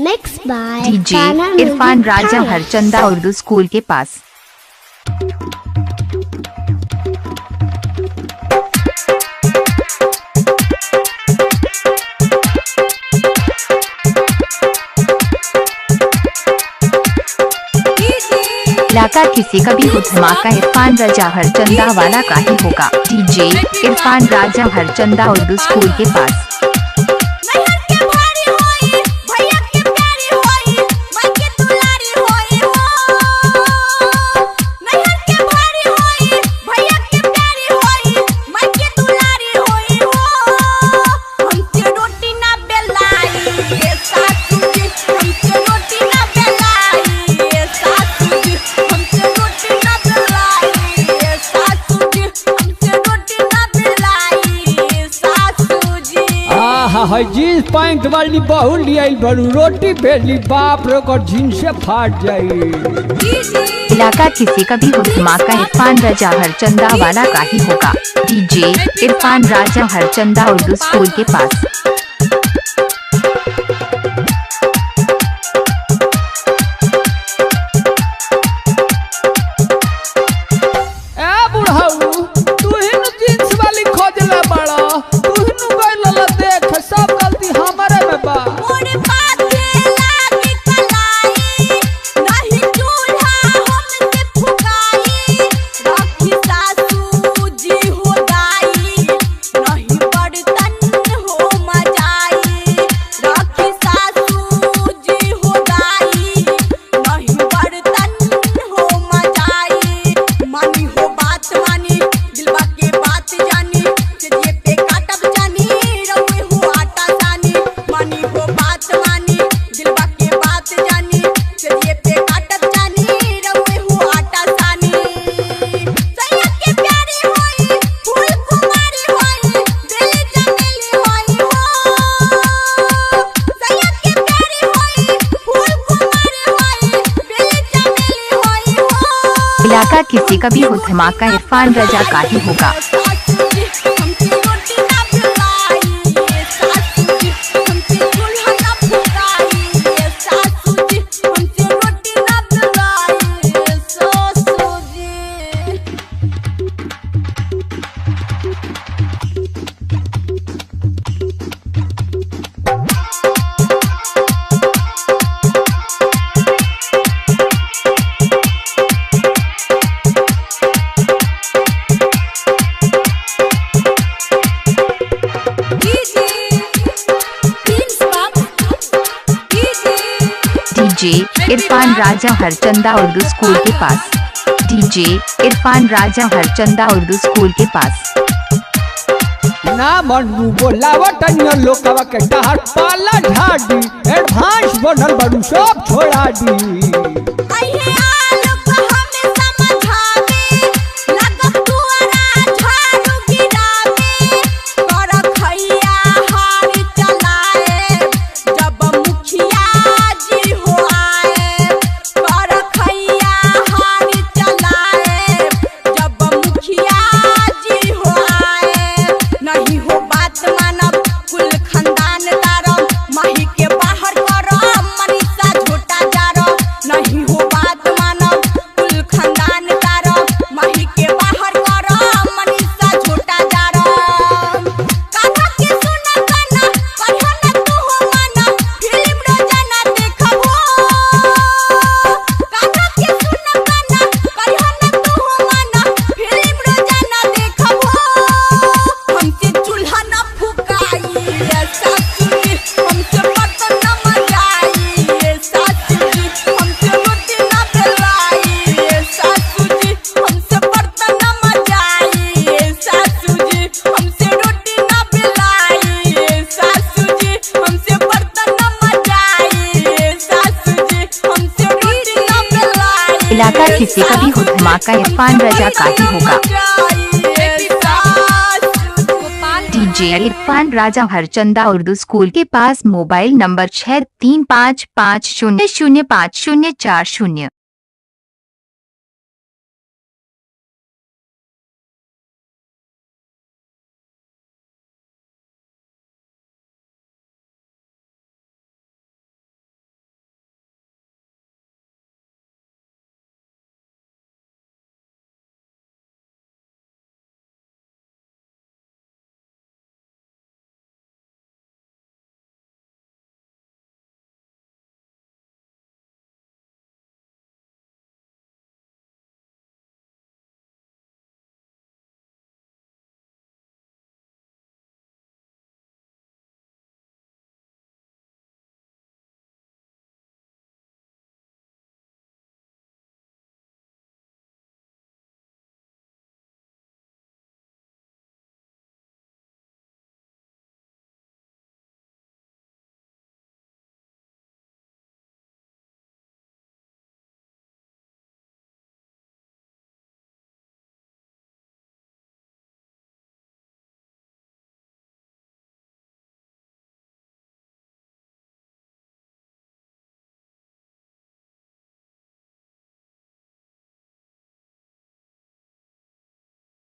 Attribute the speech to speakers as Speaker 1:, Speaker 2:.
Speaker 1: Mixed by
Speaker 2: DJ Irfan Raja Harchanda Urdu school के पास। इलाका किसी का भी हो धमाका इरफान राजा हरचंदा वाला का ही होगा। डीजे इरफान राजा हरचंदा उर्दू स्कूल के पास।
Speaker 3: है जीन्स पैंट वाली बहु लियाई बड़ू रोटी बेली बाप रे ओकर जीन्स से फाट जाई।
Speaker 2: इलाका किसी का भी हो धमाका इरफान राजा हरचंदा वाला का ही होगा। डीजे इरफान राजा हरचंदा उर्दू स्कूल के पास।
Speaker 3: ए बुढ़ऊ तू ही न जीन्स वाली खोजला बड़ा, तू ही न गइल देख सब गलती हमारे में बा।
Speaker 2: इलाका किसी का भी हो धमाका इरफान राजा का ही होगा। डीजे इरफान राजा हरचंदा उर्दू स्कूल के पास। डीजे इरफान राजा हरचंदा उर्दू स्कूल के पास।
Speaker 3: ना मनू बोलावट लोकवा के टहर पाला ढाडी एडवांस बनल बड़ू सब छोड़ा दी।
Speaker 2: इलाका किसी का भी हो धमाका इरफान राजा का ही होगा। डीजे इरफान राजा हरचंदा उर्दू स्कूल के पास। Mobile number 6355005040।